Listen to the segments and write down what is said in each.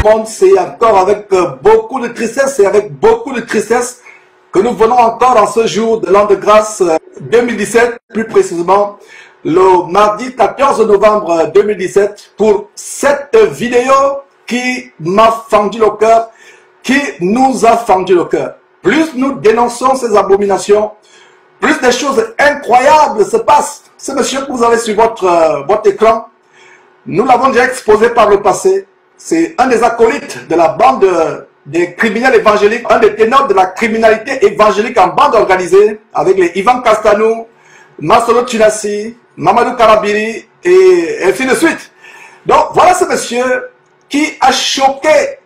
monde, c'est encore avec beaucoup de tristesse et avec beaucoup de tristesse que nous venons encore en ce jour de l'an de grâce 2017, plus précisément le mardi 14 novembre 2017, pour cette vidéo qui m'a fendu le cœur, qui nous a fendu le cœur. Plus nous dénonçons ces abominations, plus des choses incroyables se passent. Ce monsieur que vous avez sur votre écran, nous l'avons déjà exposé par le passé. C'est un des acolytes de la bande des criminels évangéliques, un des ténors de la criminalité évangélique en bande organisée, avec les Ivan Castanou, Masolo Tunasi, Mamadou Karabiri, et ainsi de suite. Donc voilà ce monsieur qui a choqué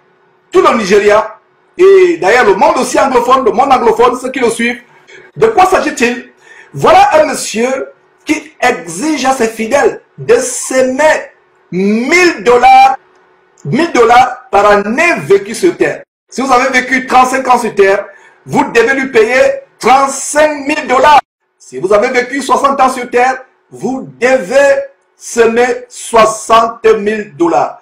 tout le Nigeria, et d'ailleurs le monde aussi anglophone, le monde anglophone, ceux qui le suivent. De quoi s'agit-il? Voilà un monsieur qui exige à ses fidèles de s'aimer 1000 $ par année vécue sur terre. Si vous avez vécu 35 ans sur terre, vous devez lui payer 35 000 $. Si vous avez vécu 60 ans sur terre, vous devez semer 60 000 $.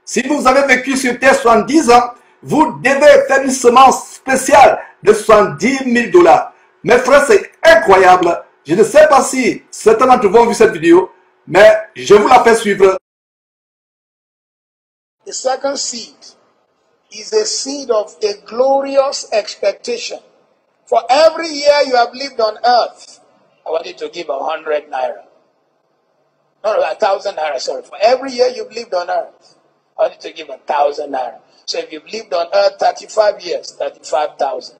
Si vous avez vécu sur terre 70 ans, vous devez faire une semence spéciale de 70 000 $. Mes frères, c'est incroyable. Je ne sais pas si certains d'entre vous ont vu cette vidéo, mais je vous la fais suivre. The second seed is a seed of a glorious expectation. For every year you have lived on earth, I want you to give 100 naira. No, 1,000 naira, sorry. For every year you've lived on earth, I want you to give 1,000 naira. So if you've lived on earth 35 years, 35,000.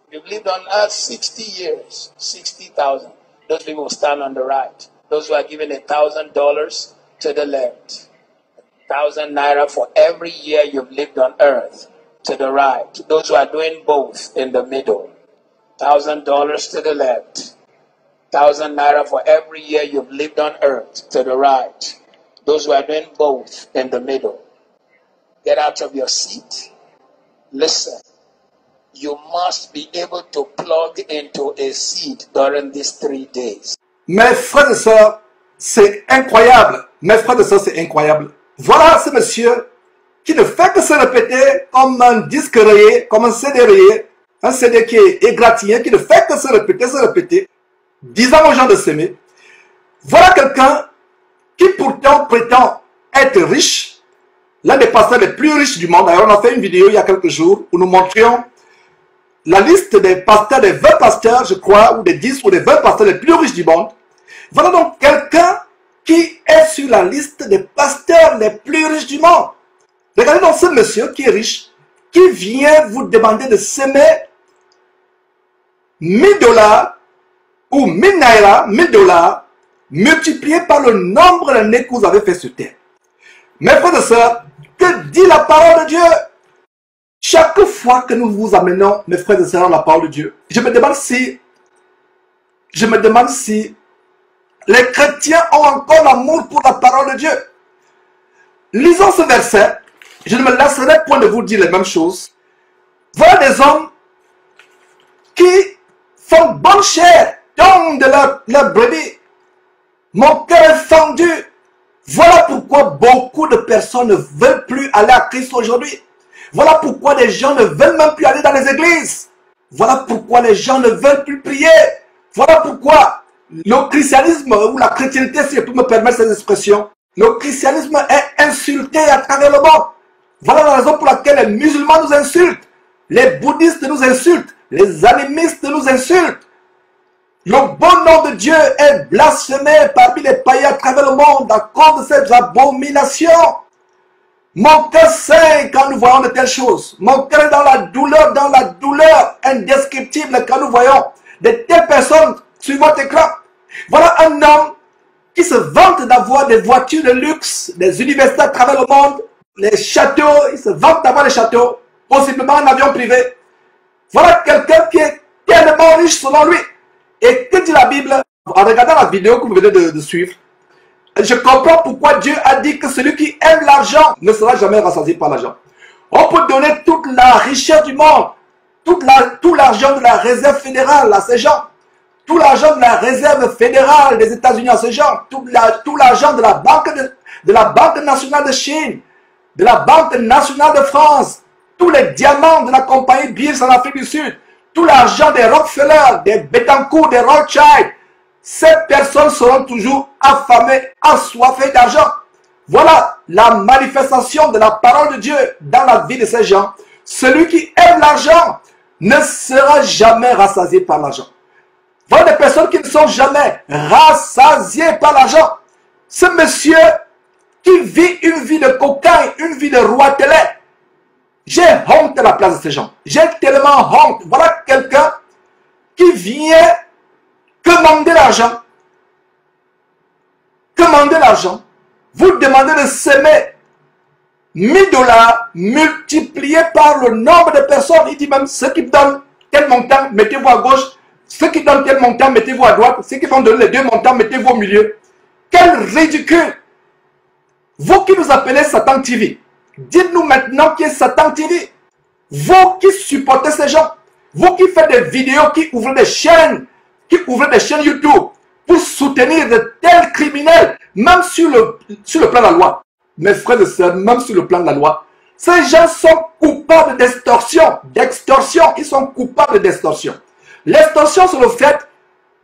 If you've lived on earth 60 years, 60,000. Those people will stand on the right. Those who are given $1,000 to the left. 1,000 naira for every year you've lived on earth to the right. Those who are doing both in the middle. $1,000 to the left. 1,000 naira for every year you've lived on earth to the right. Those who are doing both in the middle. Get out of your seat. Listen. You must be able to plug into a seed during these 3 days. Mes frères et sœurs, c'est incroyable. Mes frères et sœurs, c'est incroyable. Voilà ce monsieur qui ne fait que se répéter comme un disque rayé, comme un CD rayé, un CD qui est égratigné, qui ne fait que se répéter, disant aux gens de s'aimer. Voilà quelqu'un qui pourtant prétend être riche, l'un des pasteurs les plus riches du monde. D'ailleurs, on a fait une vidéo il y a quelques jours où nous montrions la liste des pasteurs, des 20 pasteurs, je crois, ou des 10 ou des 20 pasteurs les plus riches du monde. Voilà donc quelqu'un qui est sur la liste des pasteurs les plus riches du monde. Regardez donc ce monsieur qui est riche, qui vient vous demander de s'aimer 1000 $ ou 1000 naira, 1000 $ multiplié par le nombre d'années que vous avez fait sur terre. Mes frères et sœurs, que dit la parole de Dieu? Chaque fois que nous vous amenons, mes frères et sœurs, la parole de Dieu, je me demande si les chrétiens ont encore l'amour pour la parole de Dieu. Lisons ce verset. Je ne me lasserai point de vous dire les mêmes choses. Voilà des hommes qui font bonne chair, donnent de leur brebis. Mon cœur est fendu. Voilà pourquoi beaucoup de personnes ne veulent plus aller à Christ aujourd'hui. Voilà pourquoi les gens ne veulent même plus aller dans les églises. Voilà pourquoi les gens ne veulent plus prier. Voilà pourquoi le christianisme ou la chrétienté, si je peux me permettre cette expression, le christianisme est insulté à travers le monde. Voilà la raison pour laquelle les musulmans nous insultent, les bouddhistes nous insultent, les animistes nous insultent. Le bon nom de Dieu est blasphémé parmi les païens à travers le monde à cause de ces abominations. Mon cœur saigne quand nous voyons de telles choses. Mon cœur est dans la douleur indescriptible quand nous voyons de telles personnes sur votre écran. Voilà un homme qui se vante d'avoir des voitures de luxe, des universités à travers le monde, les châteaux, il se vante d'avoir des châteaux, possiblement un avion privé. Voilà quelqu'un qui est tellement riche selon lui. Et que dit la Bible? En regardant la vidéo que vous venez de suivre, je comprends pourquoi Dieu a dit que celui qui aime l'argent ne sera jamais rassasié par l'argent. On peut donner toute la richesse du monde, tout l'argent de la réserve fédérale à ces gens, tout l'argent de la réserve fédérale des États-Unis à ces gens, tout l'argent de la banque nationale de Chine, de la Banque nationale de France, tous les diamants de la compagnie Beers en Afrique du Sud, tout l'argent des Rockefeller, des Bettencourt, des Rothschild, ces personnes seront toujours affamées, assoiffées d'argent. Voilà la manifestation de la parole de Dieu dans la vie de ces gens. Celui qui aime l'argent ne sera jamais rassasié par l'argent. Voilà des personnes qui ne sont jamais rassasiées par l'argent. Ce monsieur qui vit une vie de cocaïne, une vie de roi télé, j'ai honte à la place de ces gens. J'ai tellement honte. Voilà quelqu'un qui vient commander l'argent. Commander l'argent. Vous demandez de s'aimer 1000 dollars multipliés par le nombre de personnes. Il dit même ceux qui donnent tel montant, mettez-vous à gauche. Ceux qui donnent tel montant, mettez-vous à droite. Ceux qui vont donner les deux montants, mettez-vous au milieu. Quel ridicule! Vous qui nous appelez Satan TV, dites-nous maintenant qui est Satan TV. Vous qui supportez ces gens, vous qui faites des vidéos, qui ouvrez des chaînes YouTube pour soutenir de tels criminels, même sur le plan de la loi. Mes frères et sœurs, même sur le plan de la loi, ces gens sont coupables d'extorsion, ils sont coupables d'extorsion. L'extorsion, c'est le fait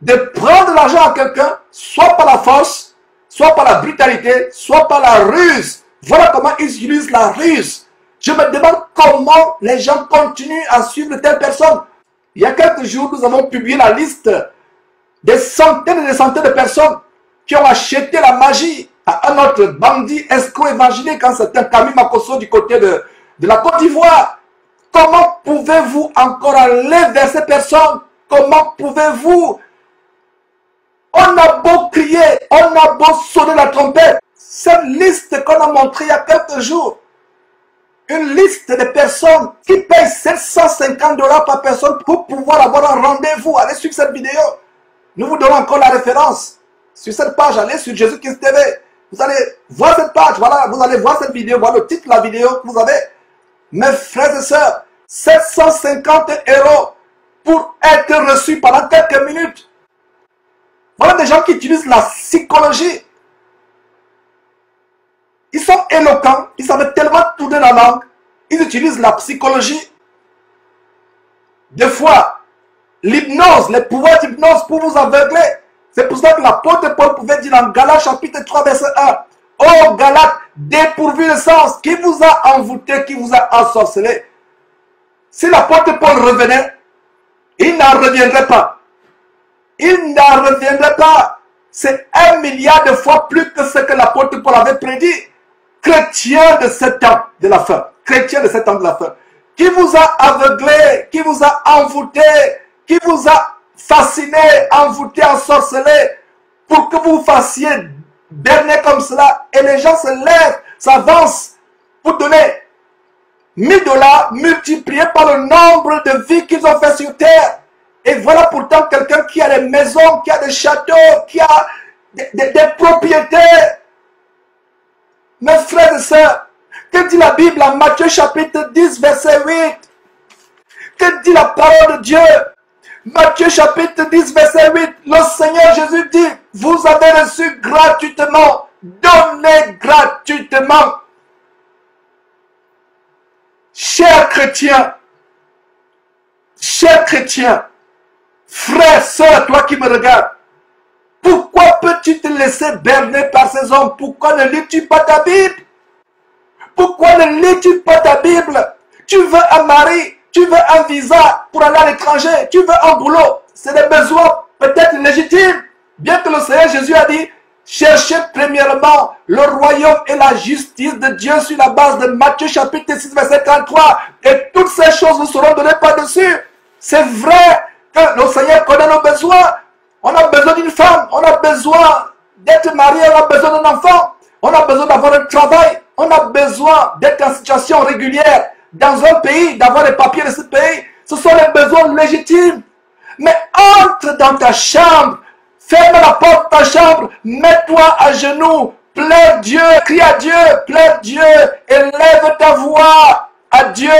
de prendre l'argent à quelqu'un, soit par la force, soit par la brutalité, soit par la ruse. Voilà comment ils utilisent la ruse. Je me demande comment les gens continuent à suivre de telles personnes. Il y a quelques jours, nous avons publié la liste des centaines et des centaines de personnes qui ont acheté la magie à un autre bandit escroc évangélique, un certain Camille Makosso du côté de la Côte d'Ivoire. Comment pouvez-vous encore aller vers ces personnes? Comment pouvez-vous? On a beau crier, on a beau sonner la trompette. Cette liste qu'on a montrée il y a quelques jours, une liste de personnes qui payent 750 dollars par personne pour pouvoir avoir un rendez-vous. Allez suivre cette vidéo. Nous vous donnons encore la référence. Sur cette page, allez sur Jésus-Christ TV. Vous allez voir cette page. Voilà, vous allez voir cette vidéo. Voilà le titre de la vidéo que vous avez. Mes frères et sœurs, 750 € pour être reçus pendant quelques minutes. Voilà des gens qui utilisent la psychologie. Ils sont éloquents, ils savent tellement tourner la langue, ils utilisent la psychologie. Des fois, l'hypnose, les pouvoirs d'hypnose pour vous aveugler. C'est pour ça que l'apôtre Paul pouvait dire en Galates chapitre 3 verset 1, « Oh Galates, dépourvu de sens, qui vous a envoûté, qui vous a ensorcelé ?» Si l'apôtre Paul revenait, il n'en reviendrait pas. Il n'en reviendrait pas. C'est 1 milliard de fois plus que ce que l'apôtre Paul avait prédit. Chrétien de ce temps de la fin. Chrétien de ce temps de la fin. Qui vous a aveuglé, qui vous a envoûté, qui vous a fasciné, envoûté, ensorcelé, pour que vous fassiez berner comme cela. Et les gens se lèvent, s'avancent pour donner 1000 dollars multipliés par le nombre de vies qu'ils ont fait sur terre. Et voilà pourtant quelqu'un qui a des maisons, qui a des châteaux, qui a des propriétés. Mes frères et sœurs, que dit la Bible en Matthieu chapitre 10 verset 8? Que dit la parole de Dieu? Matthieu chapitre 10 verset 8, le Seigneur Jésus dit, vous avez reçu gratuitement, donnez gratuitement. Chers chrétiens, frère, sœur, toi qui me regardes, pourquoi peux-tu te laisser berner par ces hommes? Pourquoi ne lis-tu pas ta Bible? Pourquoi ne lis-tu pas ta Bible? Tu veux un mari, tu veux un visa pour aller à l'étranger, tu veux un boulot. C'est des besoins peut-être légitimes. Bien que le Seigneur Jésus a dit, cherchez premièrement le royaume et la justice de Dieu sur la base de Matthieu chapitre 6 verset 33. Et toutes ces choses vous seront données par-dessus. C'est vrai que le Seigneur connaît nos besoins. On a besoin d'une femme, on a besoin d'être marié, on a besoin d'un enfant, on a besoin d'avoir un travail, on a besoin d'être en situation régulière dans un pays, d'avoir les papiers de ce pays. Ce sont les besoins légitimes. Mais entre dans ta chambre, ferme la porte de ta chambre, mets-toi à genoux, plaide Dieu, crie à Dieu, plaide Dieu, élève ta voix à Dieu.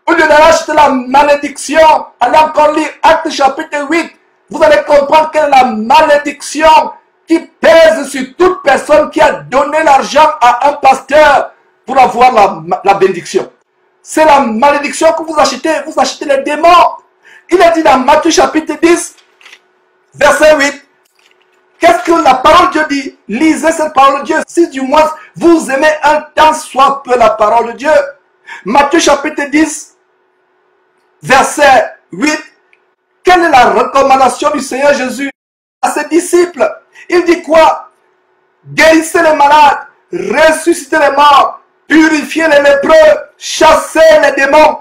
Au lieu d'aller acheter la malédiction, allez encore lire Actes chapitre 8. Vous allez comprendre quelle est la malédiction qui pèse sur toute personne qui a donné l'argent à un pasteur pour avoir la bénédiction. C'est la malédiction que vous achetez les démons. Il est dit dans Matthieu chapitre 10, verset 8, qu'est-ce que la parole de Dieu dit? Lisez cette parole de Dieu. Si du moins vous aimez un tant soit peu la parole de Dieu. Matthieu chapitre 10, verset 8. Quelle est la recommandation du Seigneur Jésus à ses disciples? Il dit quoi? Guérissez les malades, ressuscitez les morts, purifiez les lépreux, chassez les démons.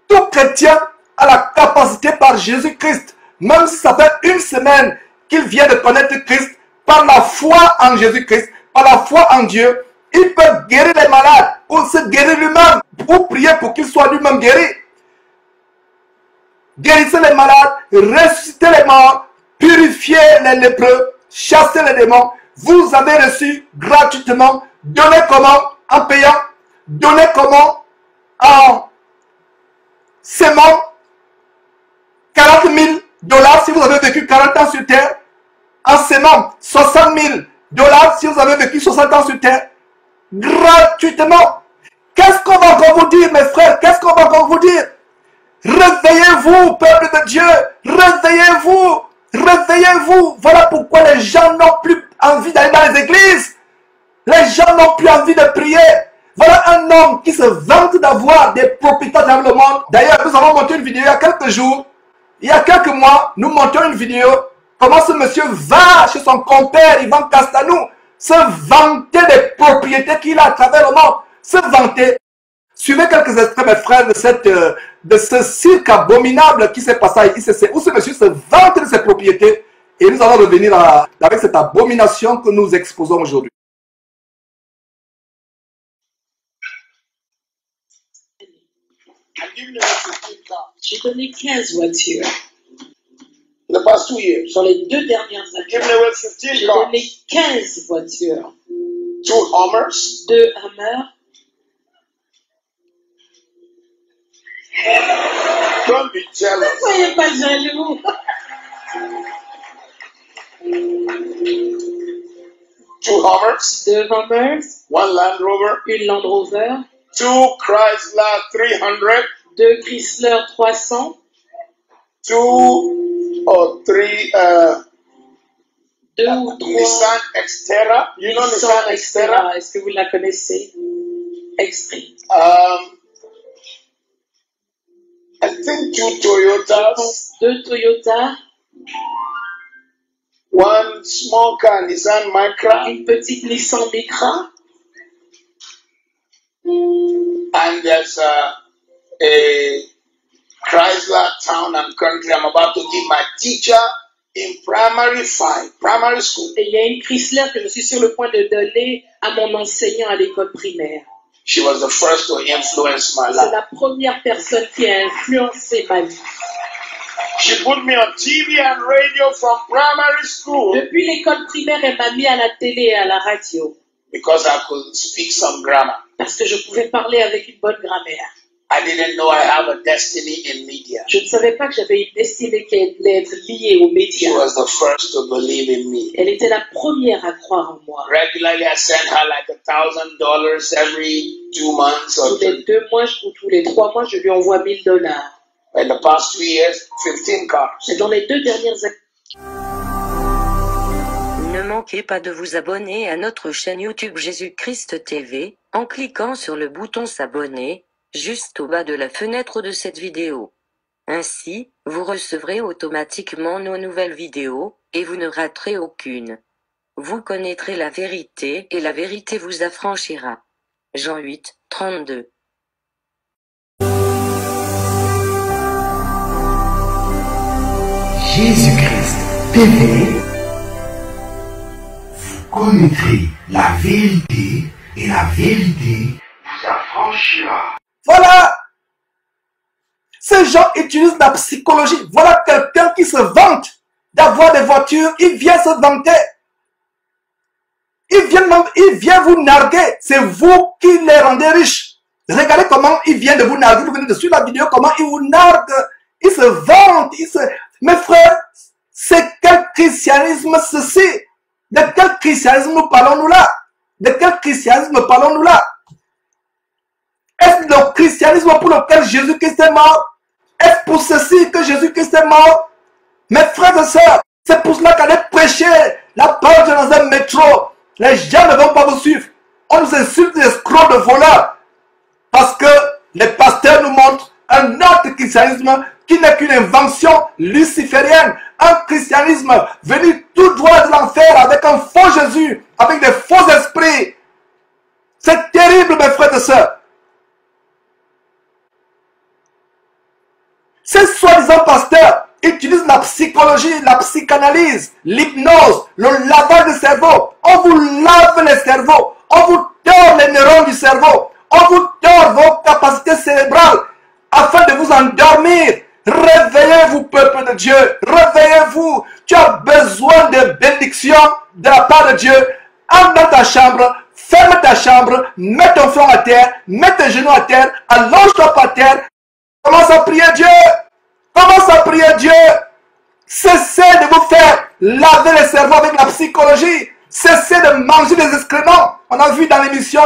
Tout chrétien a la capacité par Jésus-Christ, même si ça fait une semaine qu'il vient de connaître Christ, par la foi en Jésus-Christ, par la foi en Dieu, il peut guérir les malades ou se guérir lui-même, ou prier pour qu'il soit lui-même guéri. Guérissez les malades, ressuscitez les morts, purifiez les lépreux, chassez les démons. Vous avez reçu gratuitement. Donnez comment? En payant. Donnez comment? En s'aimant. 40 000 $ si vous avez vécu 40 ans sur terre. En s'aimant 60 000 $ si vous avez vécu 60 ans sur terre. Gratuitement. Qu'est-ce qu'on va encore vous dire, mes frères? Qu'est-ce qu'on va encore vous dire? Réveillez-vous, peuple de Dieu. Réveillez-vous. Réveillez-vous. Voilà pourquoi les gens n'ont plus envie d'aller dans les églises. Les gens n'ont plus envie de prier. Voilà un homme qui se vante d'avoir des propriétés dans le monde. D'ailleurs, nous avons monté une vidéo il y a quelques jours. Il y a quelques mois, nous montions une vidéo. Comment ce monsieur va chez son compère, Ivan Castanou, se vanter des propriétés qu'il a à travers le monde. Se vanter. Suivez quelques extraits, mes frères, de ce cirque abominable qui s'est passé à ICC, où ce monsieur se vante de ses propriétés. Et nous allons revenir avec cette abomination que nous exposons aujourd'hui. J'ai donné 15 voitures. The past 2 years. Sur les 2 dernières années, Given away 15 j'ai cars. donné 15 voitures. 2 Hummers. 2 Hummer. Don't be jealous. Soyez pas jaloux. 2 Hummers. 2 Hummers. 1 Land Rover. Une Land Rover. 2 Chrysler 300. 2 Chrysler 300. 2 or 3 2 ou 3 Nissan Xterra. You know Nissan Xterra? Est-ce que vous la connaissez? Extrait. I think 2 Toyotas. 2 Toyota. 1 small car Nissan Micra. Une petite Nissan Micra. And there's a Chrysler Town and Country. I'm about to give my teacher in primary school. Et il y a une Chrysler que je suis sur le point de donner à mon enseignant à l'école primaire. She was the first to influence my C'est life. la première personne qui a influencé ma vie. She put me on TV and radio from primary school Depuis l'école primaire, elle m'a mis à la télé et à la radio because I could speak some grammar. parce que je pouvais parler avec une bonne grammaire. I didn't know I have a destiny in media. Je ne savais pas que j'avais une destinée qui allait être liée aux She médias. was the first to believe in me. Elle était la première à croire en moi. Regularly, I sent her like $1,000 every 2 months or Tous les 2 mois ou tous les 3 mois, je lui envoie $1000. in the past 2 years, 15 cars. Et dans les 2 dernières années, Ne manquez pas de vous abonner à notre chaîne YouTube Jésus-Christ TV, en cliquant sur le bouton s'abonner, juste au bas de la fenêtre de cette vidéo. Ainsi, vous recevrez automatiquement nos nouvelles vidéos, et vous ne raterez aucune. Vous connaîtrez la vérité et la vérité vous affranchira. Jean 8, 32. Jésus-Christ TV, vous connaîtrez la vérité et la vérité vous affranchira. Voilà. Ces gens utilisent la psychologie. Voilà quelqu'un qui se vante d'avoir des voitures. Il vient se vanter. Il vient vous narguer. C'est vous qui les rendez riches. Regardez comment il vient de vous narguer. Vous venez de suivre la vidéo, comment il vous nargue. Il se vante. Mes frères, c'est quel christianisme ceci? De quel christianisme parlons-nous là? De quel christianisme parlons-nous là? christianisme pour lequel Jésus-Christ est mort? Est-ce pour ceci que Jésus-Christ est mort? Mes frères et sœurs, c'est pour cela qu'aller prêcher la parole dans un métro, les gens ne vont pas vous suivre. On nous insulte des escrocs, de voleurs. Parce que les pasteurs nous montrent un autre christianisme qui n'est qu'une invention luciférienne. Un christianisme venu tout droit de l'enfer avec un faux Jésus, avec des faux esprits. C'est terrible, mes frères et sœurs. Ces soi-disant pasteurs utilisent la psychologie, la psychanalyse, l'hypnose, le lavage du cerveau. On vous lave les cerveaux. On vous tord les neurones du cerveau. On vous tord vos capacités cérébrales afin de vous endormir. Réveillez-vous, peuple de Dieu. Réveillez-vous. Tu as besoin de bénédiction de la part de Dieu. Entre dans ta chambre, ferme ta chambre, mets ton front à terre, mets tes genoux à terre, allonge-toi par terre. Commence à prier Dieu. Commence à prier Dieu. Cessez de vous faire laver le cerveau avec la psychologie. Cessez de manger des excréments. On a vu dans l'émission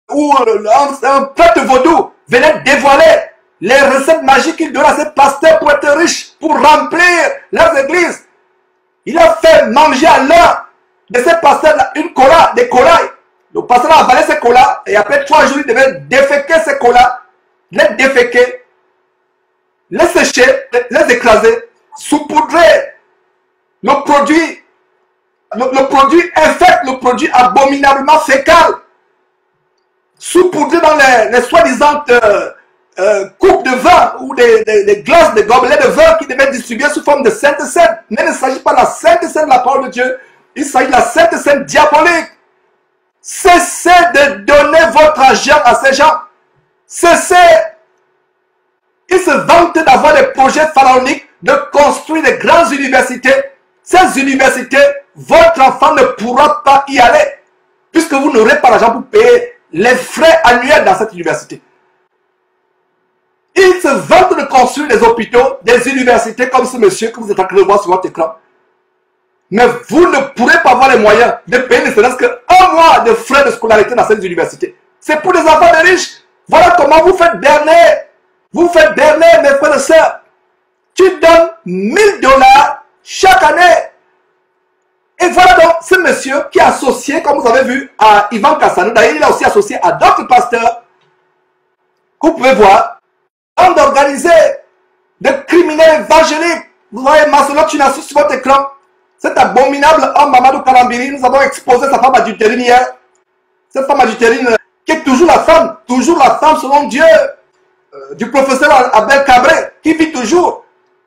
où un prêtre vaudou venait dévoiler les recettes magiques qu'il donnait à ses pasteurs pour être riches, pour remplir leurs églises. Il a fait manger à l'un de ses pasteurs une cola, des colas. Le pasteur a avalé ces colas et après 3 jours, il devait déféquer ces colas, les déféquer, les sécher, les écraser, saupoudrer le produit infect, le produit abominablement fécal, saupoudré dans les soi-disant coupes de vin ou des glaces, des gobelets de vin qui devaient être distribués sous forme de Sainte Seine. Mais il ne s'agit pas de la Sainte Seine de la parole de Dieu, il s'agit de la Sainte Seine diabolique. Cessez de donner votre argent à ces gens. Cessez. Ils se vantent d'avoir des projets pharaoniques, de construire des grandes universités. Ces universités, votre enfant ne pourra pas y aller, puisque vous n'aurez pas l'argent pour payer les frais annuels dans cette université. Ils se vantent de construire des hôpitaux, des universités comme ce monsieur que vous êtes en train de voir sur votre écran. Mais vous ne pourrez pas avoir les moyens de payer ne serait-ce qu'un mois de frais de scolarité dans cette université. C'est pour les enfants de riches. Voilà comment vous faites berner. Vous faites berner, mes frères et sœurs. Tu donnes $1000 chaque année. Et voilà donc ce monsieur qui est associé, comme vous avez vu, à Ivan Kassanou. D'ailleurs, il est aussi associé à d'autres pasteurs que vous pouvez voir. En d'organiser des criminels évangéliques. Vous voyez Marcelo Tunassi sur votre écran. Cet abominable homme, Mamadou Kalambiri, nous avons exposé sa femme adultérine hier. Cette femme adultérine qui est toujours la femme selon Dieu, du professeur Abel Cabré, qui vit toujours.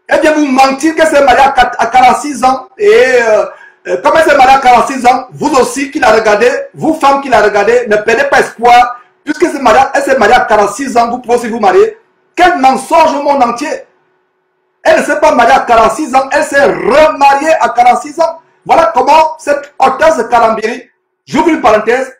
Elle vient vous mentir qu'elle s'est mariée à 46 ans. Et comme elle s'est mariée à 46 ans, vous aussi qui la regardez, vous femmes qui la regardez, ne perdez pas espoir. Puisqu'elle s'est mariée à 46 ans, vous pouvez aussi vous marier. Quel mensonge au monde entier! Elle ne s'est pas mariée à 46 ans, elle s'est remariée à 46 ans. Voilà comment cette Hortense Kalambiri, j'ouvre une parenthèse,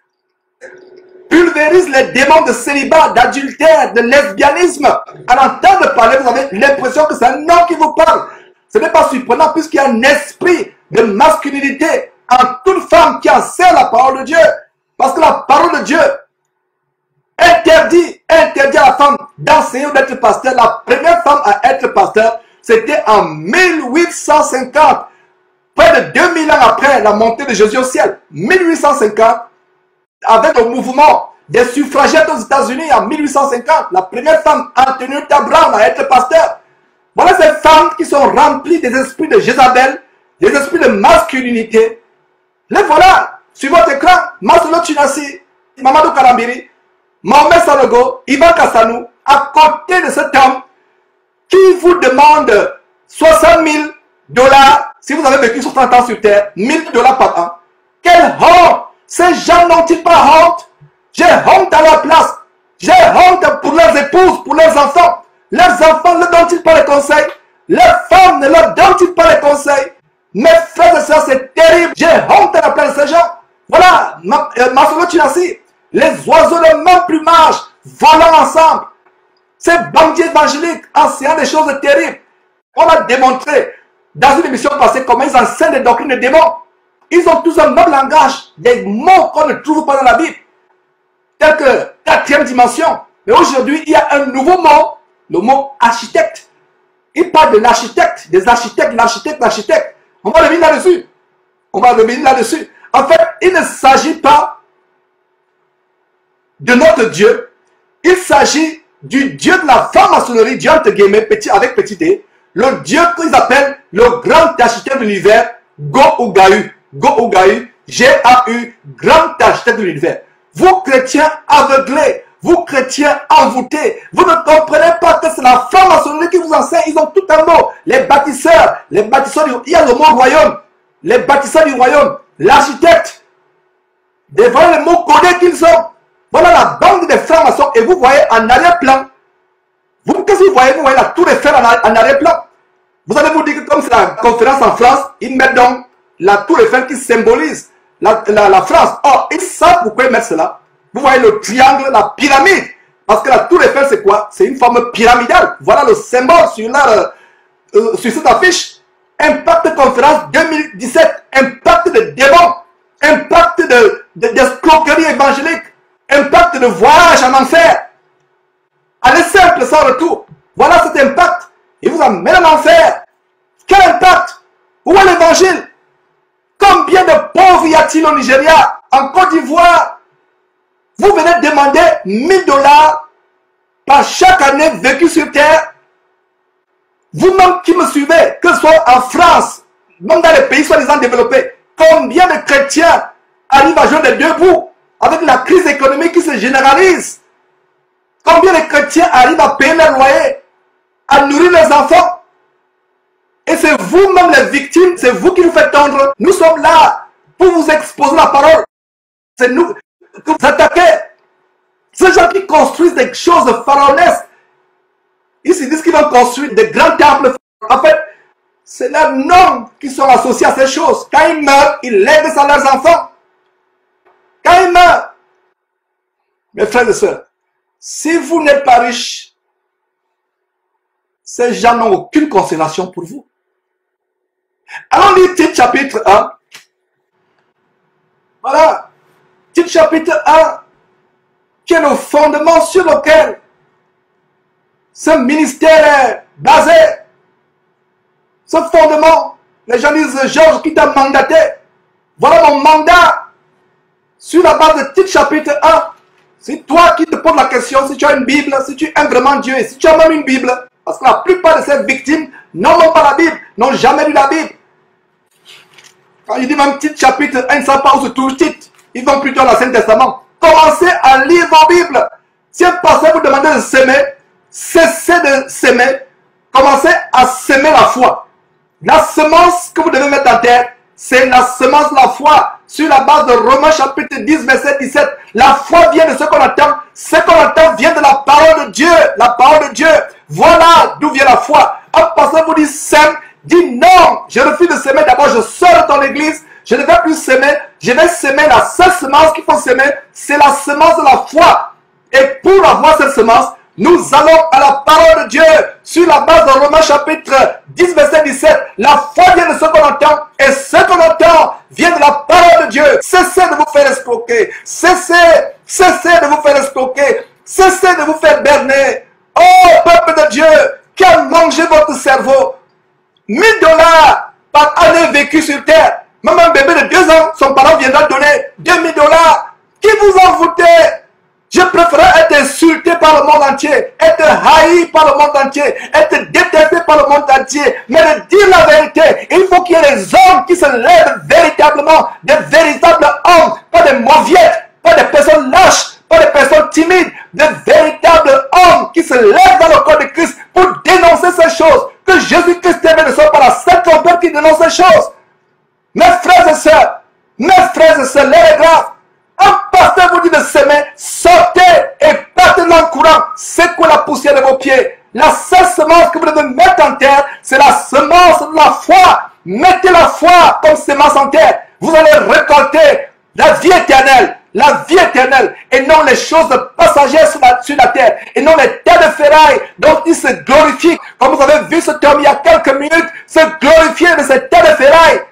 pulvérise les démons de célibat, d'adultère, de lesbianisme. À l'entendre parler, vous avez l'impression que c'est un homme qui vous parle. Ce n'est pas surprenant puisqu'il y a un esprit de masculinité en toute femme qui enseigne la parole de Dieu. Parce que la parole de Dieu interdit à la femme d'enseigner ou d'être pasteur. La première femme à être pasteur, c'était en 1850. Près de 2000 ans après la montée de Jésus au ciel. 1850, avec le mouvement des suffragettes aux États-Unis en 1850, la première femme, Antonietta Brown, à être pasteur. Voilà ces femmes qui sont remplies des esprits de Jézabel, des esprits de masculinité. Les voilà, sur votre écran, Marcelo Tunassi, Mamadou Kalambiri, Mohamed Sanogo, Ivan Kassanou, à côté de cet homme qui vous demande $60 000 si vous avez vécu 60 ans sur terre, $1000 par an. Quelle honte! Ces gens n'ont-ils pas honte? J'ai honte à leur place. J'ai honte pour leurs épouses, pour leurs enfants. Leurs enfants ne donnent-ils pas les conseils? Leurs femmes ne leur donnent-ils pas les conseils? Mes frères et sœurs, c'est terrible. J'ai honte à la place de ces gens. Voilà, Marcelo Tunassi, les oiseaux de même plumage volant ensemble. Ces bandits évangéliques enseignant des choses terribles. On a démontré dans une émission passée comment ils enseignent des doctrines de démons. Ils ont tous un même langage, des mots qu'on ne trouve pas dans la Bible, tels que 4e dimension. Et aujourd'hui, il y a un nouveau mot, le mot architecte. Il parle de l'architecte, des architectes, l'architecte. On va revenir là-dessus. On va revenir là-dessus. En fait, il ne s'agit pas de notre Dieu. Il s'agit du Dieu de la franc-maçonnerie, Dieu entre guillemets, avec petit d, le Dieu qu'ils appellent le grand architecte de l'univers, Go-Ugaü. Go-Ugaü, G-A-U, grand architecte de l'univers. Vous chrétiens aveuglés, vous chrétiens envoûtés, vous ne comprenez pas que c'est la franc-maçonnerie qui vous enseigne. Ils ont tout un mot. Les bâtisseurs, il y a le mot royaume. Les bâtisseurs du royaume, l'architecte, devant les mots codés qu'ils ont. Voilà la bande des francs-maçons et vous voyez en arrière-plan. Qu'est-ce que vous voyez? Vous voyez la tour Eiffel en arrière-plan. Vous allez vous dire que comme c'est la conférence en France, ils mettent donc la tour Eiffel qui symbolise la France. Or, ils savent pourquoi ils mettent cela. Vous voyez le triangle, la pyramide. Parce que la tour Eiffel, c'est quoi? C'est une forme pyramidale. Voilà le symbole sur cette affiche. Impact conférence 2017. Impact de démons. Impact d'escroquerie évangélique. Impact de voyage en enfer. Allez simple sans retour. Voilà cet impact. Il vous amène en enfer. Quel impact? Où est l'évangile? Combien de pauvres y a-t-il au Nigeria, en Côte d'Ivoire? Vous venez demander 1000 $ par chaque année vécu sur terre. Vous-même qui me suivez, que ce soit en France, même dans les pays soi-disant développés, combien de chrétiens arrivent à jouer des deux bouts avec la crise économique qui se généralise? Combien de chrétiens arrivent à payer leur loyer, à nourrir les enfants? Et c'est vous-même les victimes, c'est vous qui nous faites tendre. Nous sommes là pour vous exposer la parole. C'est nous que vous attaquez. Ces gens qui construisent des choses pharaonesques, ils se disent qu'ils vont construire des grands temples. En fait, c'est leurs noms qui sont associés à ces choses. Quand ils meurent, ils lèguent ça à leurs enfants. Quand ils meurent, mes frères et sœurs, si vous n'êtes pas riches, ces gens n'ont aucune consolation pour vous. Allons lire Tite chapitre 1. Voilà. Tite chapitre 1, qui est le fondement sur lequel ce ministère est basé. Ce fondement, les gens disent, Georges, qui t'a mandaté? Voilà mon mandat. Sur la base de Tite chapitre 1, c'est toi qui te poses la question si tu as une Bible, si tu aimes vraiment Dieu, et si tu as même une Bible. Parce que la plupart de ces victimes n'ont pas la Bible, n'ont jamais lu la Bible. Quand il dit même Tite chapitre 1, ils ne savent pas où se trouve Tite. Ils vont plutôt dans l'Ancien Testament. Commencez à lire vos Bibles. Si un pasteur vous demande de semer, cessez de semer. Commencez à semer la foi. La semence que vous devez mettre en terre, c'est la semence de la foi. Sur la base de Romains chapitre 10, verset 17. La foi vient de ce qu'on attend. Ce qu'on attend vient de la parole de Dieu. La parole de Dieu. Voilà d'où vient la foi. Un pasteur vous dit sème, dit non, je refuse de semer. D'abord, je sors de ton église. Je ne vais plus semer. Je vais semer la seule semence qu'il faut semer. C'est la semence de la foi. Et pour avoir cette semence, nous allons à la parole de Dieu. Sur la base de Romains chapitre 10, verset 17. La foi vient de ce qu'on entend. Et ce qu'on entend vient de la parole de Dieu. Cessez de vous faire escroquer. Cessez de vous faire escroquer. Cessez de vous faire berner. Oh, peuple de Dieu, qui a mangé votre cerveau. 1000 $ par année vécue sur terre. Même un bébé de 2 ans, son parent viendra donner 2000 $. Qui vous envoûtez? Je préférerais être insulté par le monde entier, être haï par le monde entier, être détesté par le monde entier, mais de dire la vérité. Il faut qu'il y ait des hommes qui se lèvent véritablement, des véritables hommes, pas des mauviettes, pas des personnes lâches, pas des personnes timides, des véritables hommes qui se lèvent dans le corps de Christ pour dénoncer ces choses. Que Jésus-Christ aimé ne soit pas la seule trompette qui dénonce ces choses. Mes frères et sœurs, l'heure est grave. Un pasteur vous dit de semer, sortez et partez dans le courant, secouez la poussière de vos pieds. La seule semence que vous devez mettre en terre, c'est la semence de la foi. Mettez la foi comme semence en terre. Vous allez récolter la vie éternelle, et non les choses passagères sur la terre, et non les terres de ferraille dont il se glorifie. Comme vous avez vu ce terme il y a quelques minutes, se glorifier de ces terres de ferraille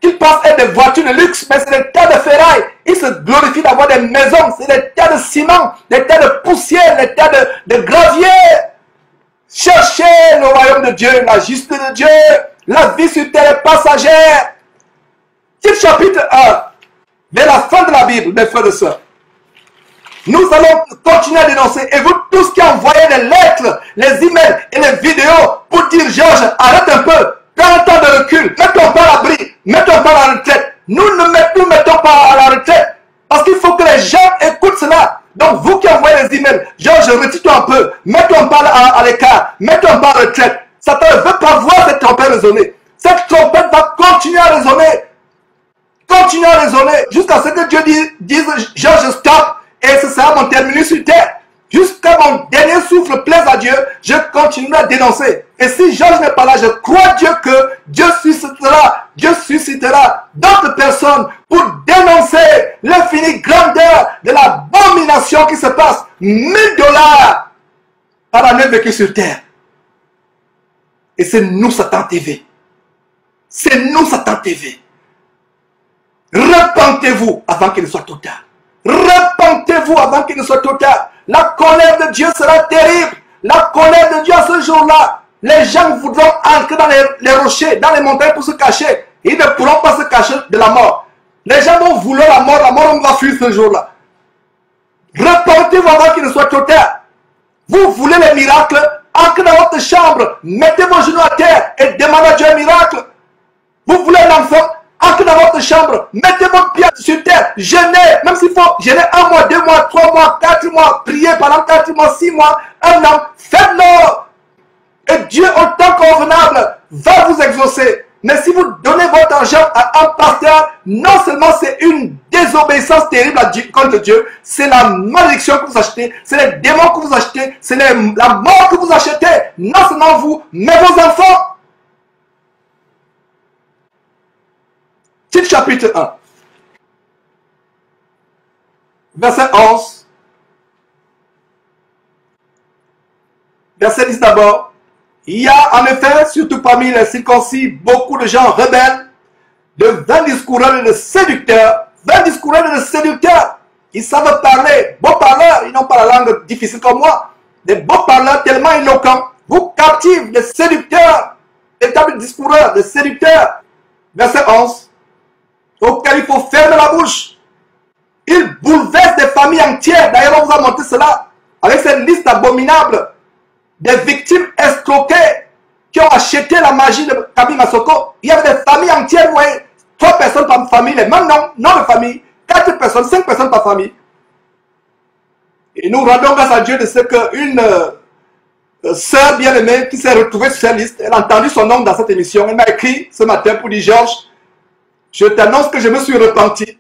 qu'ils pensent être des voitures de luxe, mais c'est des tas de ferraille. Ils se glorifient d'avoir des maisons, c'est des tas de ciment, des tas de poussière, des tas de gravier. Cherchez le royaume de Dieu, la justice de Dieu. La vie sur terre est passagère. Titre chapitre 1, vers la fin de la Bible, mes frères et sœurs. Nous allons continuer à dénoncer. Et vous tous qui envoyez les lettres, les emails et les vidéos pour dire Georges, arrête un peu. Prends un temps de recul. Mettons pas à l'abri. Mettons pas à la retraite. Nous ne mettons pas à la retraite. Parce qu'il faut que les gens écoutent cela. Donc vous qui envoyez les emails, Georges, retire-toi un peu. Mettons pas à l'écart. Mettons pas à la retraite. Satan ne veut pas voir cette trompette résonner. Cette trompette va continuer à résonner. Continuer à résonner jusqu'à ce que Dieu dise Georges, stop. Et ce sera mon terminus sur terre. Jusqu'à mon dernier souffle plaise à Dieu, je continuerai à dénoncer. Et si Georges n'est pas là, je crois Dieu que Dieu suscitera d'autres personnes pour dénoncer l'infinie grandeur de l'abomination qui se passe. $1000 par année vécu sur terre. Et c'est nous Satan TV. C'est nous Satan TV. Repentez-vous avant qu'il ne soit trop tard. Repentez-vous avant qu'il ne soit trop tard. La colère de Dieu sera terrible. La colère de Dieu à ce jour-là. Les gens voudront entrer dans les rochers, dans les montagnes pour se cacher. Ils ne pourront pas se cacher de la mort. Les gens vont vouloir la mort on va fuir ce jour-là. Repentez-vous avant qu'il ne soit trop tard. Vous voulez les miracles, entrez dans votre chambre, mettez vos genoux à terre et demandez à Dieu un miracle. Vous voulez un enfant, entrez dans votre chambre, mettez votre pied sur terre, jeûnez, même s'il faut jeûner 1 mois, 2 mois, 3 mois, 4 mois, priez pendant 4 mois, 6 mois, 1 an, faites-le. Et Dieu, au temps convenable, va vous exaucer. Mais si vous donnez votre argent à un pasteur, non seulement c'est une désobéissance terrible contre Dieu, c'est la malédiction que vous achetez, c'est les démons que vous achetez, c'est la mort que vous achetez, non seulement vous, mais vos enfants. Titre chapitre 1. Verset 11. Verset 10 d'abord. Il y a en effet, surtout parmi les circoncis, beaucoup de gens rebelles, de vains discoureurs et de séducteurs. Vains discoureurs et de séducteurs. Ils savent parler, beaux parleurs, ils n'ont pas la langue difficile comme moi. Des beaux parleurs tellement éloquents. Vous captivez des séducteurs, des tables discoureurs, des séducteurs. Verset 11. Auquel il faut fermer la bouche. Ils bouleversent des familles entières. D'ailleurs, on vous a montré cela avec cette liste abominable des victimes escroquées qui ont acheté la magie de Camille Masoko. Il y avait des familles entières, vous voyez, 3 personnes par famille, les mêmes noms de famille, 4 personnes, 5 personnes par famille. Et nous rendons grâce à Dieu de ce qu'une sœur bien-aimée qui s'est retrouvée sur cette liste, elle a entendu son nom dans cette émission, elle m'a écrit ce matin pour dire Georges, je t'annonce que je me suis repenti.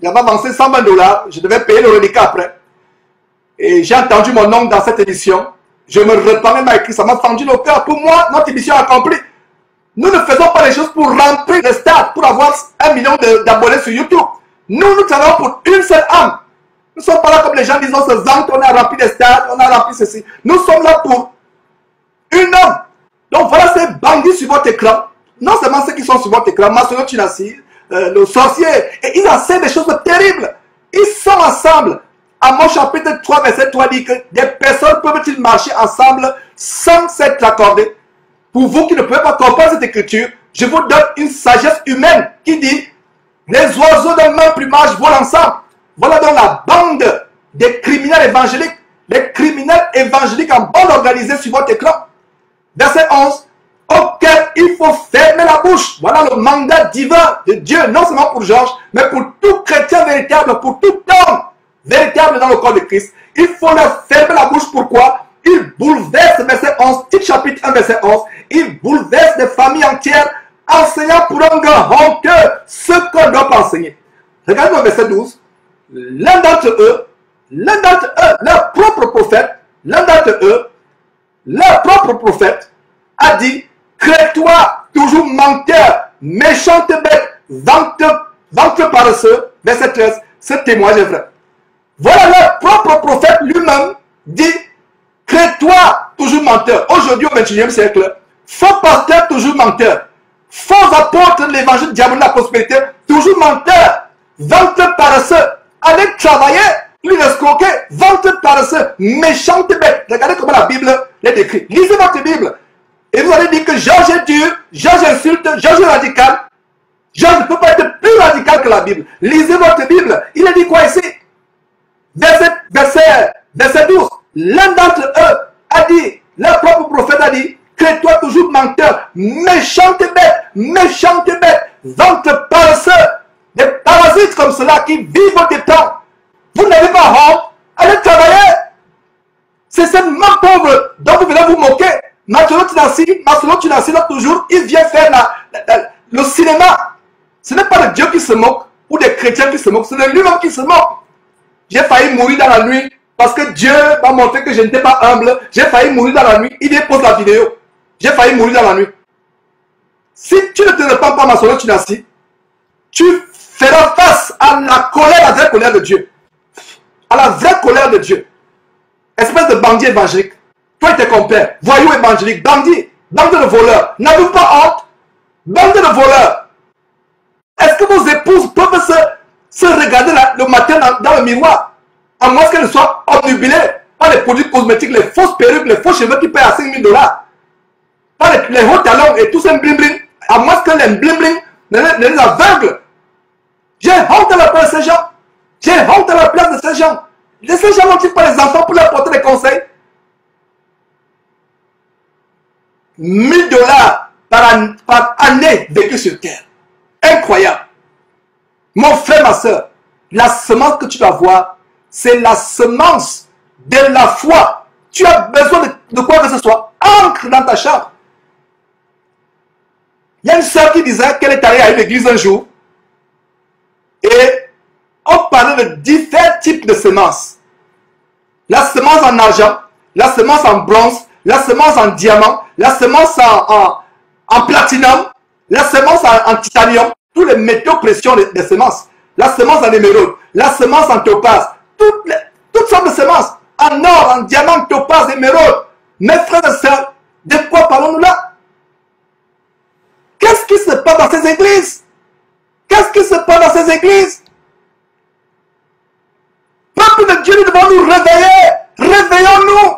J'avais avancé $120, je devais payer le reliquat après. Et j'ai entendu mon nom dans cette émission. Je me repens, elle m'a écrit, ça m'a fendu le cœur. Pour moi, notre émission est accomplie. Nous ne faisons pas les choses pour remplir le stade, pour avoir 1 million d'abonnés sur YouTube. Nous travaillons pour une seule âme. Nous ne sommes pas là comme les gens disent, on se vante, on a rempli les stades, on a rempli ceci. Nous sommes là pour une âme. Donc voilà ces bandits sur votre écran. Non seulement ceux qui sont sur votre écran, Massimo Tunasi, le sorcier, et ils enseignent des choses terribles. Ils sont ensemble. Amos chapitre 3, verset 3 dit que des personnes peuvent-ils marcher ensemble sans s'être accordées. Pour vous qui ne pouvez pas comprendre cette écriture, je vous donne une sagesse humaine qui dit les oiseaux d'un même plumage volent ensemble. Voilà donc la bande des criminels évangéliques. Les criminels évangéliques en bande organisée sur votre écran. Verset 11. Auquel il faut fermer la bouche. Voilà le mandat divin de Dieu, non seulement pour Georges, mais pour tout chrétien véritable, pour tout homme véritable dans le corps de Christ. Il faut leur fermer la bouche. Pourquoi? Il bouleverse, verset 11, titre chapitre 1, verset 11, il bouleverse des familles entières, enseignant pour un gars honteux ce qu'on doit pas enseigner. Regardez le verset 12. L'un d'entre eux, leur propre prophète, a dit, crée-toi toujours menteur, méchante bête, ventre paresseux, verset 13, ce témoignage est vrai. Voilà leur propre prophète lui-même dit, crée-toi toujours menteur. Aujourd'hui au XXIe siècle, faux pasteur toujours menteur. faux apôtres de l'évangile diabolique de la prospérité, toujours menteurs, venteux paresseux, allez travailler, lui escroquer, venteux paresseux, méchante bête. Regardez comment la Bible les décrit. Lisez votre Bible. Et vous allez dire que Georges est dur, Georges insulte, Georges est radical. Georges ne peut pas être plus radical que la Bible. Lisez votre Bible. Il a dit quoi ici? Verset 12. L'un d'entre eux a dit, leur propre prophète a dit, crée-toi toujours menteur, méchante bête, vente paresseux, des parasites comme cela qui vivent au dépens. Vous n'avez pas honte, allez travailler. C'est cette main pauvre dont vous venez vous moquer. Marcelo Tinassi, là toujours, il vient faire le cinéma. Ce n'est pas de Dieu qui se moque, ou des chrétiens qui se moquent, c'est de lui-même qui se moque. J'ai failli mourir dans la nuit, parce que Dieu m'a montré que je n'étais pas humble. J'ai failli mourir dans la nuit, il vient poser la vidéo. J'ai failli mourir dans la nuit. Si tu ne te repens pas, Marcelo Tinassi, tu feras face à la vraie colère de Dieu. À la vraie colère de Dieu. Espèce de bandit évangélique. Toi et tes compères, voyous évangéliques, bandits, bande de voleurs. N'avez-vous pas honte? Bande de voleurs. Est-ce que vos épouses peuvent se regarder le matin dans le miroir, à moins qu'elles soient obnubilées par les produits cosmétiques, les fausses perruques, les faux cheveux qui payent à 5 000 $, par les hauts talons et tout ce bling-bling, à moins que les bling-bling ne les aveuglent? J'ai honte à la place de ces gens. J'ai honte à la place de ces gens. Ces gens n'ont-ils pas les enfants pour leur porter des conseils? 1 000 $ par année vécu sur terre. Incroyable. Mon frère, ma soeur, la semence que tu dois voir, c'est la semence de la foi. Tu as besoin de quoi que ce soit. Ancre dans ta chambre. Il y a une soeur qui disait qu'elle est allée à une église un jour et on parlait de différents types de semences. La semence en argent, la semence en bronze, la semence en diamant, la semence en platinum, la semence en titanium, tous les métaux précieux des semences, la semence en émeraude, la semence en topaz, toutes sortes de semences, en or, en diamant, topaz, émeraude. Mes frères et sœurs, de quoi parlons-nous là? Qu'est-ce qui se passe dans ces églises? Qu'est-ce qui se passe dans ces églises? Peuple de Dieu, nous devons nous réveiller. Réveillons-nous.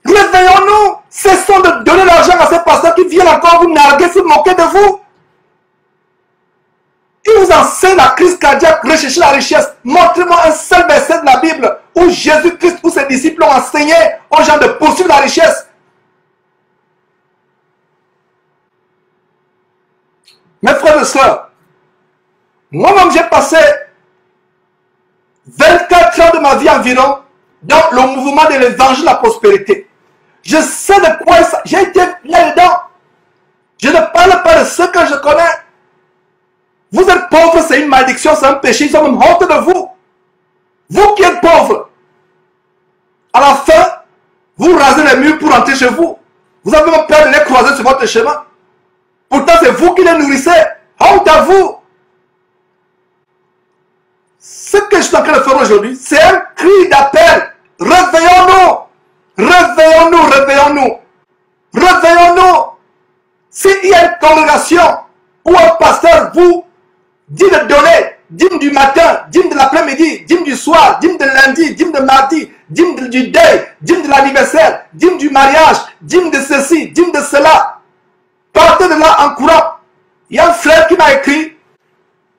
Réveillons-nous. Cessons de donner l'argent à ces pasteurs qui viennent encore vous narguer, se moquer de vous. Ils vous enseignent la crise cardiaque, recherchez la richesse. Montrez-moi un seul verset de la Bible où Jésus-Christ ou ses disciples ont enseigné aux gens de poursuivre la richesse. Mes frères et sœurs, moi-même j'ai passé 24 ans de ma vie environ dans le mouvement de l'évangile de la prospérité. Je sais de quoi j'ai été là-dedans. Je ne parle pas de ce que je connais. Vous êtes pauvre, c'est une malédiction, c'est un péché, ils ont même honte de vous. Vous qui êtes pauvre, à la fin, vous rasez les murs pour rentrer chez vous. Vous avez même peur de les croiser sur votre chemin. Pourtant, c'est vous qui les nourrissez. Honte à vous. Ce que je suis en train de faire aujourd'hui, c'est un cri d'appel. Réveillons-nous. Réveillons-nous, réveillons-nous. Réveillons-nous. S'il y a une congrégation où un pasteur vous dit de donner dîme du matin, dîme de l'après-midi, dîme du soir, dîme de lundi, dîme de mardi, dîme du deuil, dîme de l'anniversaire, dîme du mariage, dîme de ceci, dîme de cela. Partez de là en courant. Il y a un frère qui m'a écrit,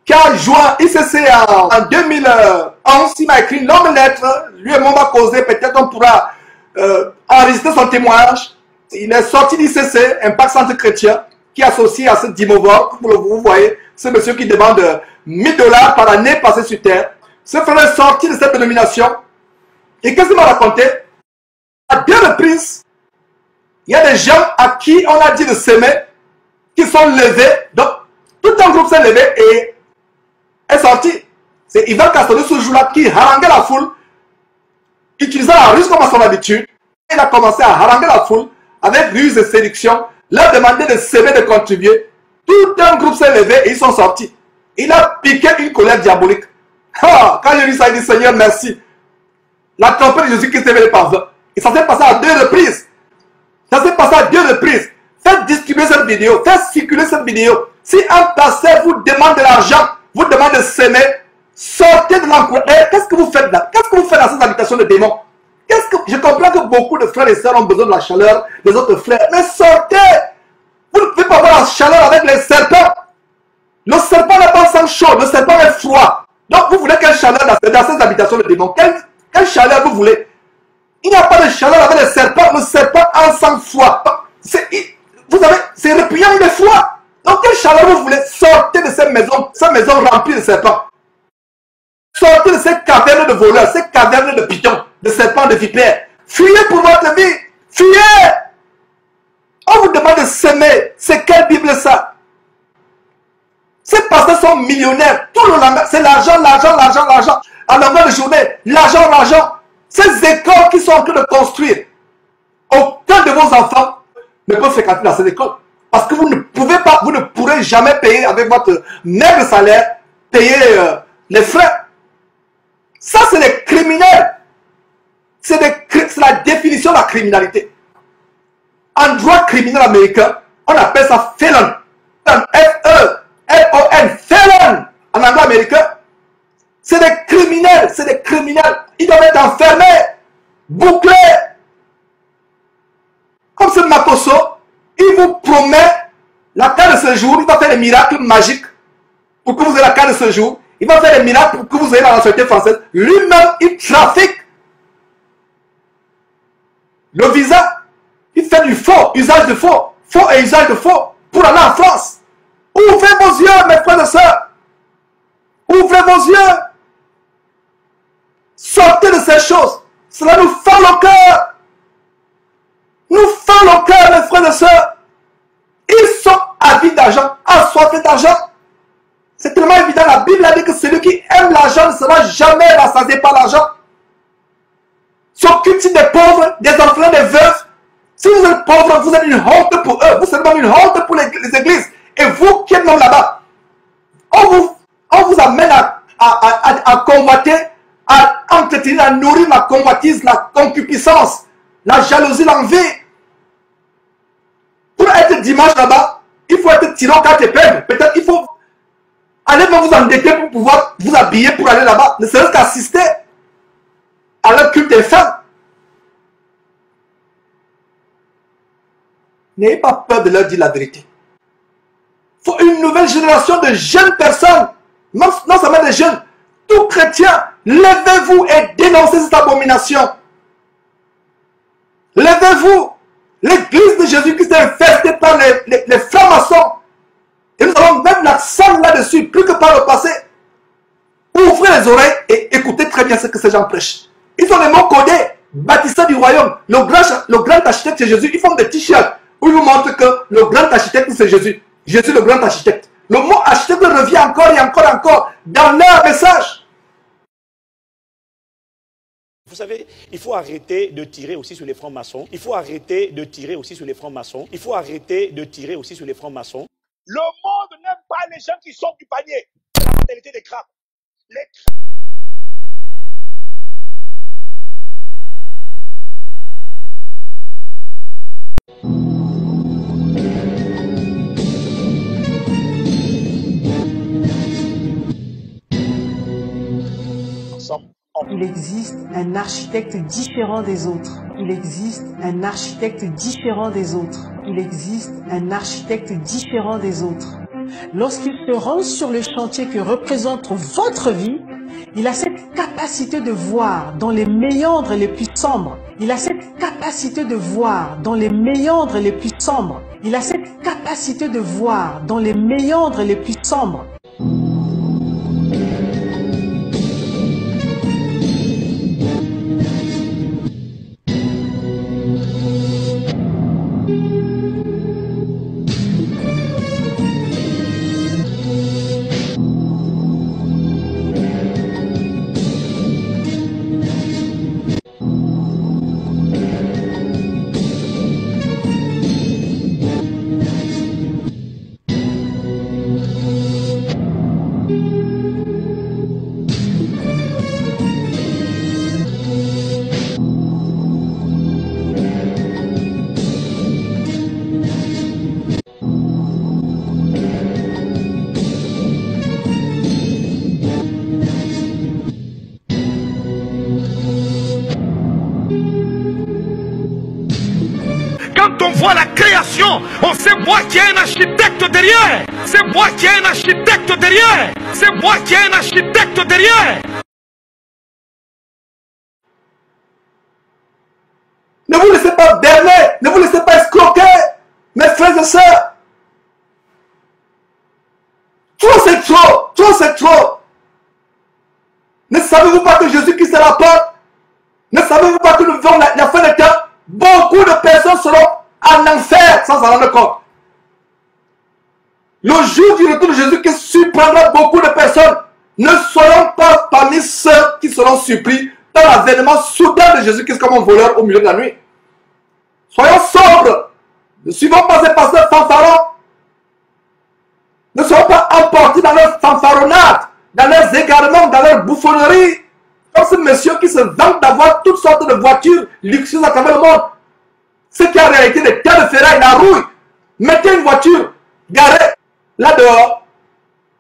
qui a joint ICC en 2011, il m'a écrit une longue lettre. Lui et moi on va causer, peut-être on pourra enregistrer son témoignage. Il est sorti d'ICC, Impact Centre Chrétien, qui est associé à ce Dimovor. Vous voyez, ce monsieur qui demande 1 000 $ par année passée sur terre. Ce frère est sorti de cette dénomination. Et qu'est-ce qu'il m'a raconté? À 2 reprises, il y a des gens à qui on a dit de s'aimer, qui sont levés. Donc, tout un groupe s'est levé et est sorti. C'est Ivan Castori ce jour-là qui haranguait la foule, utilisant la ruse comme à son habitude. Il a commencé à haranguer la foule avec ruse et séduction, leur demander de s'aimer, de contribuer. Tout un groupe s'est levé et ils sont sortis. Il a piqué une colère diabolique. Ah, quand j'ai vu ça, il dit Seigneur, merci. La trompette de Jésus-Christ est venue par eux. Et ça s'est passé à 2 reprises. Ça s'est passé à 2 reprises. faites distribuer cette vidéo, faites circuler cette vidéo. Si un pasteur vous demande de l'argent, vous demande de s'aimer, sortez de l'encouragement. Qu'est-ce que vous faites là? Qu'est-ce que vous faites dans cette habitation de démons? Je comprends que beaucoup de frères et sœurs ont besoin de la chaleur des autres frères, mais sortez! Vous ne pouvez pas avoir la chaleur avec les serpents. Le serpent n'est pas sang chaud, le serpent est froid. Donc vous voulez quelle chaleur dans cette habitation de démons? Quelle chaleur vous voulez? Il n'y a pas de chaleur avec le serpent a un sang froid. Vous savez, c'est répugnant de froid. Donc quelle chaleur vous voulez? Sortez de cette maison remplie de serpents. Sortez de ces cavernes de voleurs, ces cavernes de pitons, de serpents, de vipères. Fuyez pour votre vie. Fuyez. On vous demande de s'aimer. C'est quelle Bible ça? Ces pasteurs sont millionnaires. Tout le langage, c'est l'argent, l'argent, l'argent, l'argent. À longueur de journée, l'argent, l'argent. Ces écoles qui sont en train de construire, aucun de vos enfants ne peut fréquenter dans cette école. Parce que vous ne pouvez pas, vous ne pourrez jamais payer avec votre maigre salaire, payer les frais. Ça, c'est les criminels. C'est la définition de la criminalité. En droit criminel américain, on appelle ça felon. F-E-L-O-N, felon. En anglais américain, c'est des criminels, c'est des criminels. Ils doivent être enfermés, bouclés. Comme ce Makoso, il vous promet la carte de séjour, il va faire des miracles magiques pour que vous ayez la carte de séjour. Il va faire des miracles pour que vous ayez la nationalité française. Lui-même, il trafique le visa. Il fait du faux, usage de faux, faux et usage de faux pour aller en France. Ouvrez vos yeux, mes frères et sœurs. Ouvrez vos yeux. Sortez de ces choses. Cela nous fend le cœur. Nous fend le cœur, mes frères et sœurs. Ils sont avides d'argent, assoiffés d'argent. C'est tellement évident. La Bible a dit que celui qui aime l'argent ne sera jamais rassasié par l'argent. S'occupe-t-il des pauvres, des orphelins, des veuves? Si vous êtes pauvre, vous êtes une honte pour eux. Vous êtes même une honte pour les églises. Et vous qui êtes même là-bas, on vous amène à convoiter, à entretenir, à nourrir la convoitise, la concupiscence, la jalousie, l'envie. Pour être dimanche là-bas, il faut être tiré au quatre épingles. Peut-être il faut aller même vous endetter pour pouvoir vous habiller pour aller là-bas. Ne serait-ce qu'assister à leur culte des femmes. N'ayez pas peur de leur dire la vérité. Il faut une nouvelle génération de jeunes personnes, non seulement des jeunes, tout chrétiens, levez-vous et dénoncez cette abomination. Levez-vous. L'église de Jésus-Christ est infestée par les francs-maçons. Et nous avons même l'accent là-dessus, plus que par le passé. Ouvrez les oreilles et écoutez très bien ce que ces gens prêchent. Ils ont les mots codés, bâtisseurs du royaume. Le grand architecte c'est Jésus. Ils font des t-shirts où ils vous montrent que le grand architecte c'est Jésus. Jésus le grand architecte. Le mot architecte revient encore et encore et encore dans leur message. Vous savez, il faut arrêter de tirer aussi sur les francs-maçons. Il faut arrêter de tirer aussi sur les francs-maçons. Il faut arrêter de tirer aussi sur les francs-maçons. Le monde n'aime pas les gens qui sortent du panier. C'est la mentalité des crabes. Les Il existe un architecte différent des autres. Il existe un architecte différent des autres. Il existe un architecte différent des autres. Lorsqu'il se rend sur le chantier que représente votre vie, il a cette capacité de voir dans les méandres les plus sombres. Il a cette capacité de voir dans les méandres les plus sombres. Il a cette capacité de voir dans les méandres les plus sombres. voit la création, on sait moi qu'il y a un architecte derrière. C'est moi qui ai un architecte derrière. C'est moi qui ai un architecte derrière. Ne vous laissez pas berner, ne vous laissez pas escroquer, mes frères et sœurs. Trop c'est trop, trop c'est trop. Ne savez-vous pas que Jésus-Christ est la porte? Ne savez-vous pas que nous vivons la fin des temps? Beaucoup de personnes seront en enfer sans s'en rendre compte. Le jour du retour de Jésus-Christ surprendra beaucoup de personnes. Ne soyons pas parmi ceux qui seront surpris dans l'avènement soudain de Jésus-Christ comme un voleur au milieu de la nuit. Soyons sobres. Ne suivons pas ces pasteurs fanfarons. Ne soyons pas emportés dans leur fanfaronnade, dans leurs égarements, dans leurs bouffonneries. Comme ce monsieur qui se vante d'avoir toutes sortes de voitures luxueuses à travers le monde. Ce qui est en réalité des tas de ferraille, la rouille. Mettez une voiture garée là dehors.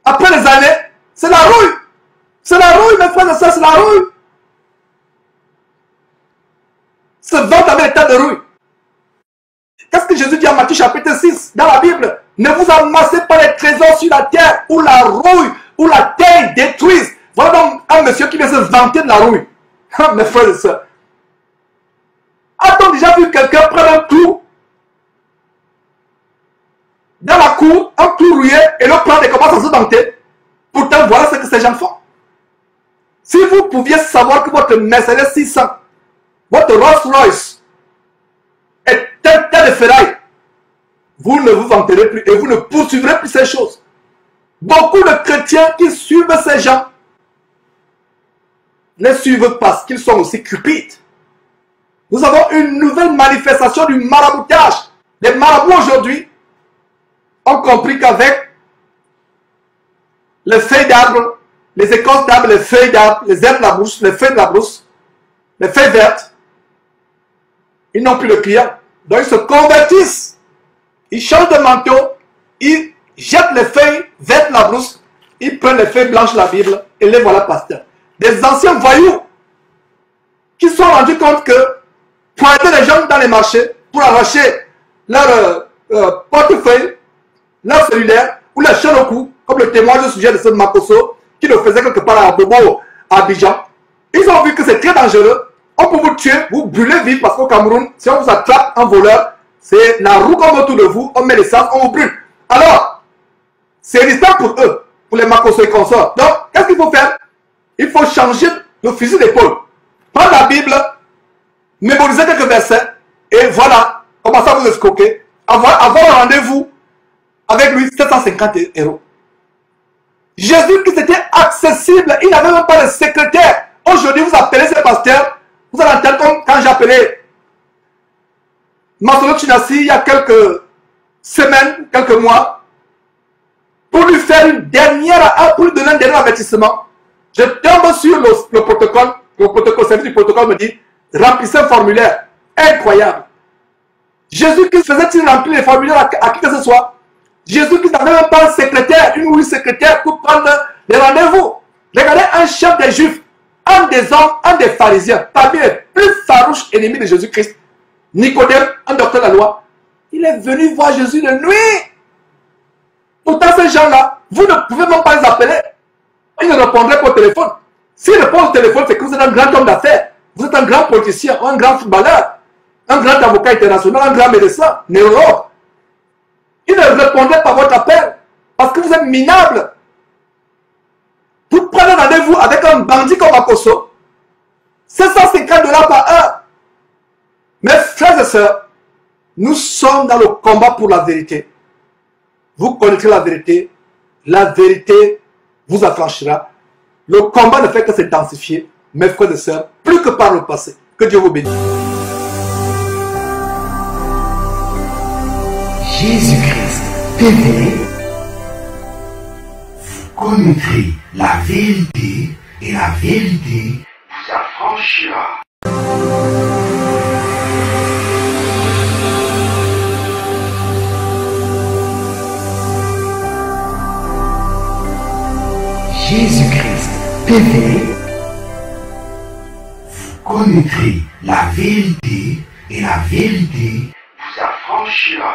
Après les années, c'est la rouille. C'est la rouille, mes frères et sœurs, c'est la rouille. Se vante avec les tas de rouille. Qu'est-ce que Jésus dit en Matthieu chapitre 6 dans la Bible? Ne vous amassez pas les trésors sur la terre où la rouille, où la terre détruise. Voilà donc un monsieur qui vient se vanter de la rouille. Mes frères et sœurs. A-t-on déjà vu quelqu'un prendre un clou dans la cour, un clou rouillé, et le prendre et commence à se vanter? Pourtant, voilà ce que ces gens font. Si vous pouviez savoir que votre Mercedes 600, votre Rolls-Royce est tel de ferraille, vous ne vous vanterez plus et vous ne poursuivrez plus ces choses. Beaucoup de chrétiens qui suivent ces gens ne suivent parce qu'ils sont aussi cupides. Nous avons une nouvelle manifestation du maraboutage. Les marabouts aujourd'hui ont compris qu'avec les feuilles d'arbre, les écorces d'arbre, les feuilles d'arbre, les herbes de la brousse, les feuilles de la brousse, les feuilles vertes, ils n'ont plus de clients. Donc ils se convertissent. Ils changent de manteau, ils jettent les feuilles vertes de la brousse, ils prennent les feuilles blanches de la Bible et les voilà pasteurs. Des anciens voyous qui se sont rendus compte que pointer les gens dans les marchés pour arracher leur portefeuille, leur cellulaire ou leur chaîne au cou, comme le témoignage au sujet de ce Makosso qui le faisait quelque part à Bobo, à Abidjan. Ils ont vu que c'est très dangereux. On peut vous tuer, vous brûler vif parce qu'au Cameroun, si on vous attrape un voleur, c'est la roue comme autour de vous, on met l'essence, on vous brûle. Alors, c'est risquant pour eux, pour les Makosso et consorts. Donc, qu'est-ce qu'il faut faire? Il faut changer le fusil d'épaule. Prendre la Bible, mémoriser quelques versets, et voilà, commencer à vous escroquer. Avoir un rendez-vous avec lui, 750 €. Jésus qui était accessible, il n'avait même pas de secrétaire. Aujourd'hui, vous appelez ce pasteur, vous allez entendre comme quand j'ai appelé Masolo Chinassi il y a quelques semaines, quelques mois, pour lui faire une dernière, pour lui donner un dernier avertissement. Je tombe sur le protocole, service du protocole me dit, remplissez un formulaire. Incroyable. Jésus qui faisait-il remplir les formulaires à qui que ce soit? Jésus qui n'avait même pas un secrétaire, une ou une secrétaire pour prendre les rendez-vous. Regardez un chef des Juifs, un des hommes, un des pharisiens, parmi les plus farouches ennemis de Jésus-Christ, Nicodème, un docteur de la loi, il est venu voir Jésus de nuit. Pourtant, ces gens-là, vous ne pouvez même pas les appeler. Ils ne répondraient pas au téléphone. S'ils répondent au téléphone, c'est que vous êtes un grand homme d'affaires. Vous êtes un grand politicien, un grand footballeur, un grand avocat international, un grand médecin, neurologue. Ils ne répondraient pas à votre appel parce que vous êtes minable. Vous prenez rendez-vous avec un bandit comme Makosso, 750 $ par heure. Mes frères et sœurs, nous sommes dans le combat pour la vérité. Vous connaîtrez la vérité vous affranchira. Le combat ne fait que s'intensifier, mes frères et sœurs, plus que par le passé. Que Dieu vous bénisse. Jésus-Christ TV, vous connaîtrez la vérité et la vérité vous affranchira. Jésus-Christ TV, vous connaîtrez la vérité et la vérité vous affranchira. s'affranchira.